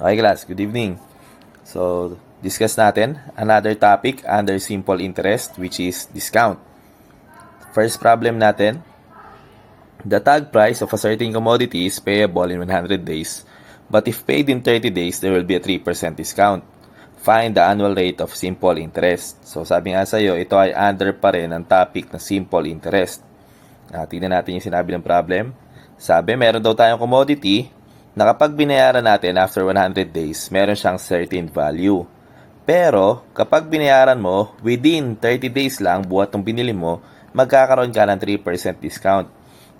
Okay class, good evening. So, discuss natin another topic under simple interest which is discount. First problem natin, the tag price of a certain commodity is payable in 100 days, but if paid in 30 days, there will be a 3% discount. Find the annual rate of simple interest. So, sabi nga sa'yo, ito ay under pa rin ang topic na simple interest. Tingnan natin yung sinabi ng problem. Sabi, meron daw tayong commodity na kapag binayaran natin after 100 days, meron siyang certain value. Pero, kapag binayaran mo, within 30 days lang, buhat ng binili mo, magkakaroon ka ng 3% discount.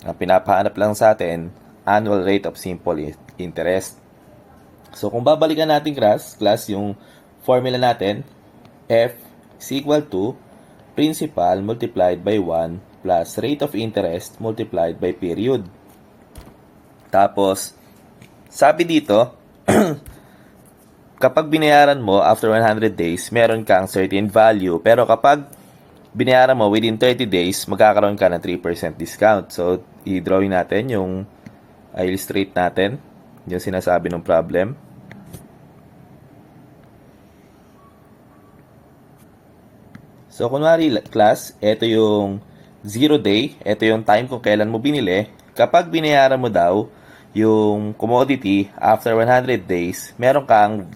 Ang pinapahanap lang sa atin, annual rate of simple interest. So, kung babalikan natin class yung formula natin, F is equal to principal multiplied by 1 plus rate of interest multiplied by period. Tapos, sabi dito, kapag binayaran mo after 100 days, meron kang certain value. Pero kapag binayaran mo within 30 days, magkakaroon ka ng 3% discount. So, i-drawing natin illustrate natin yung sinasabi ng problem. So, kunwari class, ito yung 0 day, ito yung time kung kailan mo binili. Kapag binayaran mo daw yung commodity after 100 days, meron kang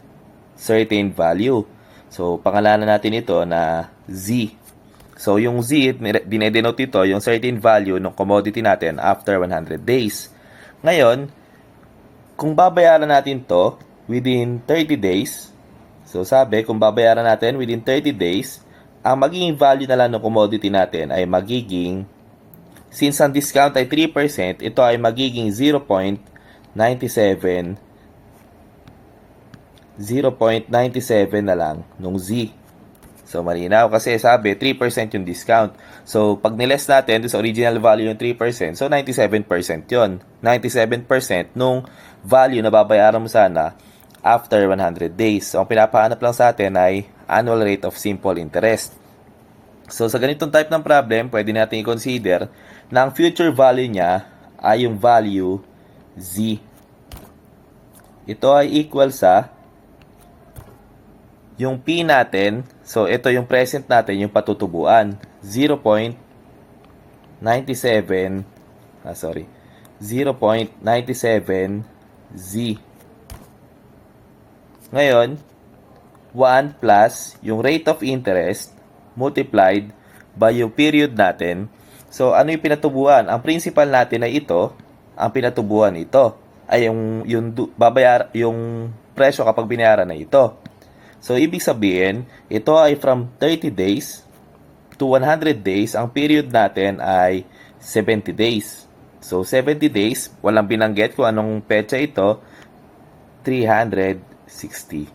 certain value. So, pangalanan natin ito na Z. So, yung Z, dinedenote ito yung certain value ng commodity natin after 100 days. Ngayon, kung babayaran natin to within 30 days, so sabi, kung babayaran natin within 30 days, ang magiging value na lang ng commodity natin ay magiging, since ang discount ay 3%, ito ay magiging 0.97 na lang nung Z. So, malinaw kasi sabi, 3% yung discount. So, pag niles natin sa original value yung 3%, so 97% yun. 97% nung value na babayaran mo sana after 100 days. So, ang pinapahanap lang sa atin ay annual rate of simple interest. So, sa ganitong type ng problem, pwede natin i-consider na ang future value niya ay yung value Z. Ito ay equal sa yung P natin, so ito yung present natin, yung patutubuan, 0.97 Z. Ngayon, 1 plus yung rate of interest multiplied by yung period natin. So, ano yung pinatubuan? Ang principal natin ay ito, ang pinatubuan ito ay yung presyo kapag binayaran na ito. So, ibig sabihin, ito ay from 30 days to 100 days. Ang period natin ay 70 days. So, 70 days, walang binanggit kung anong petsa ito, 360.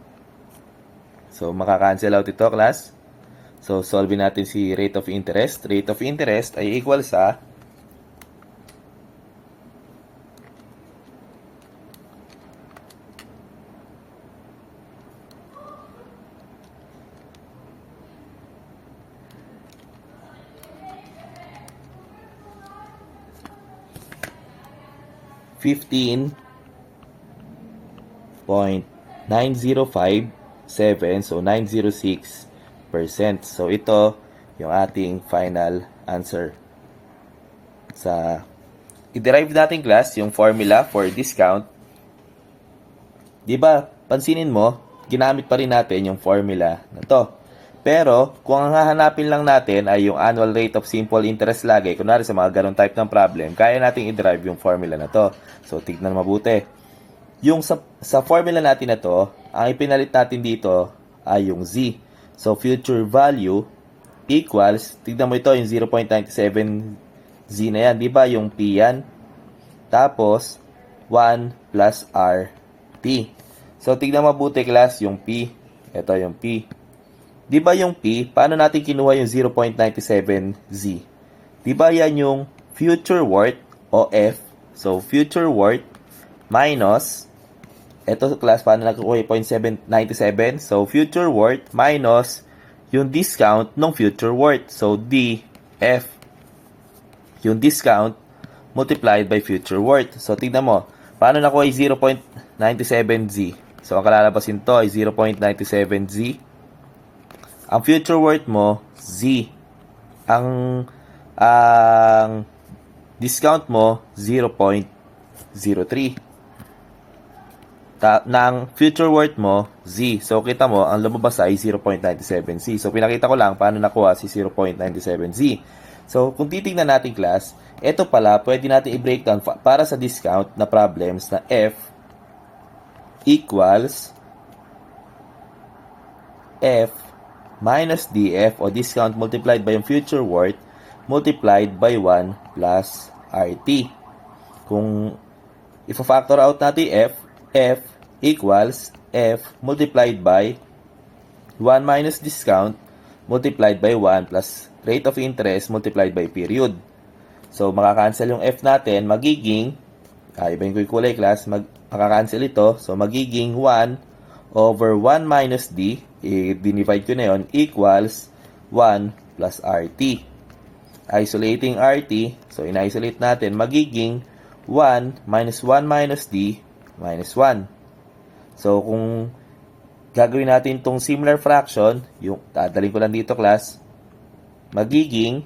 So, makakancel out ito, class. So, solve natin si rate of interest. Rate of interest ay equal sa 15.9057, so 906%. So, ito yung ating final answer. I-derive natin class yung formula for discount. Diba, pansinin mo, ginamit pa rin natin yung formula na to. Pero, kung ang hahanapin lang natin ay yung annual rate of simple interest lagi, kunwari sa mga ganun type ng problem, kaya natin i-derive yung formula na to. So, tignan mabuti. Yung sa formula natin na to, ang ipinalit natin dito ay yung Z. So, future value equals, tignan mo ito, yung 0.97 Z na yan. Diba yung P yan? Tapos, 1 plus RT. So, tignan mabuti class, yung P. Ito yung P. Diba yung P, paano natin kinuha yung 0.97Z? Diba yan yung future worth o F? So, future worth minus, ito class, paano nakukuha yung 0.97? So, future worth minus yung discount ng future worth. So, D, F, yung discount multiplied by future worth. So, tignan mo, paano nakuha yung 0.97Z? So, ang kalalabasin to ay 0.97Z. Ang future worth mo, Z. Ang discount mo, 0.03. Ng future worth mo, Z. So, kita mo, ang lumabas ay 0.97Z. So, pinakita ko lang paano nakuha si 0.97Z. So, kung titingnan natin class, ito pala, pwede natin i-breakdown para sa discount na problems na F equals F minus DF o discount multiplied by yung future worth multiplied by 1 plus RT. Kung i-factor out natin F equals F multiplied by 1 minus discount multiplied by 1 plus rate of interest multiplied by period. So, makakancel yung F natin, magiging, ibahin ko yung kulay class, makakancel ito. So, magiging 1 over 1 minus D, i-divide ko na yun, equals 1 plus RT. Isolating RT, so in-isolate natin, magiging 1 minus 1 minus D minus 1. So, kung gagawin natin itong similar fraction, yung dadalhin ko lang dito class, magiging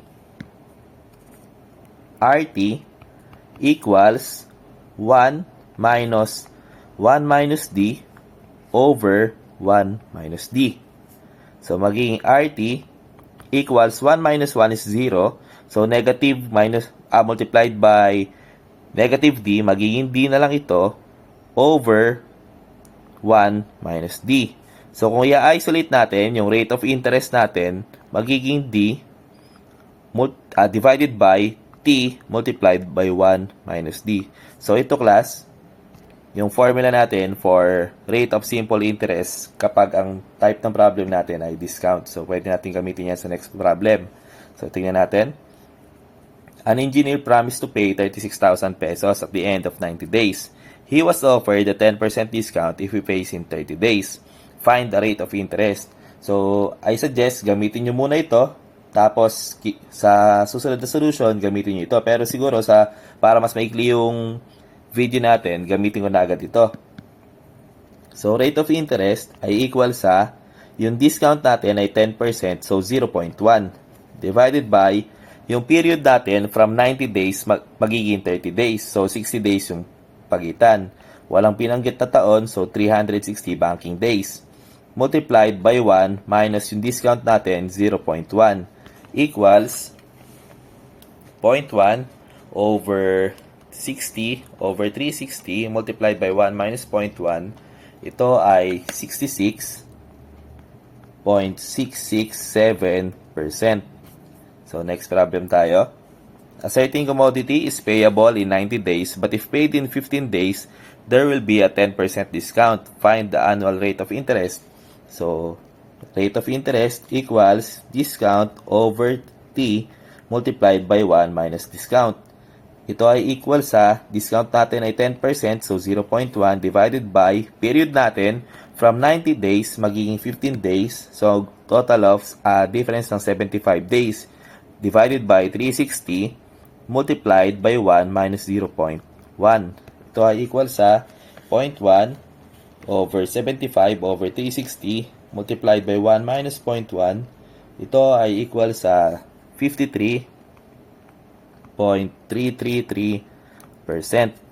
RT equals 1 minus 1 minus D over 1 minus D. So, magiging RT equals 1 minus 1 is 0. So, negative minus, multiplied by negative D, magiging D na lang ito over 1 minus D. So, kung i-isolate natin, yung rate of interest natin, magiging D divided by T multiplied by 1 minus D. So, ito class, yung formula natin for rate of simple interest kapag ang type ng problem natin ay discount. So, pwede natin gamitin yan sa next problem. So, tingnan natin. An engineer promised to pay 36,000 pesos at the end of 90 days. He was offered a 10% discount if he pays in 30 days. Find the rate of interest. So, I suggest gamitin nyo muna ito. Tapos, sa susunod na solution, gamitin nyo ito. Pero siguro, para mas maikli yung video natin, gamitin ko na agad ito. So, rate of interest ay equal sa, yung discount natin ay 10%, so 0.1. Divided by, yung period natin from 90 days, magiging 30 days. So, 60 days yung pagitan. Walang pinanggit na taon, so 360 banking days. Multiplied by 1 minus yung discount natin, 0.1. Equals 0.1 over 60 over 360 multiplied by 1 minus 0.1. Ito ay 66.667%. So, next problem tayo. A certain commodity is payable in 90 days, but if paid in 15 days, there will be a 10% discount. Find the annual rate of interest. So, rate of interest equals discount over T multiplied by 1 minus discount. Ito ay equal sa discount natin ay 10%, so 0.1 divided by period natin from 90 days magiging 15 days. So, total of difference ng 75 days divided by 360 multiplied by 1 minus 0.1. Ito ay equal sa 0.1 over 75 over 360 multiplied by 1 minus 0.1. Ito ay equal sa 53.333%.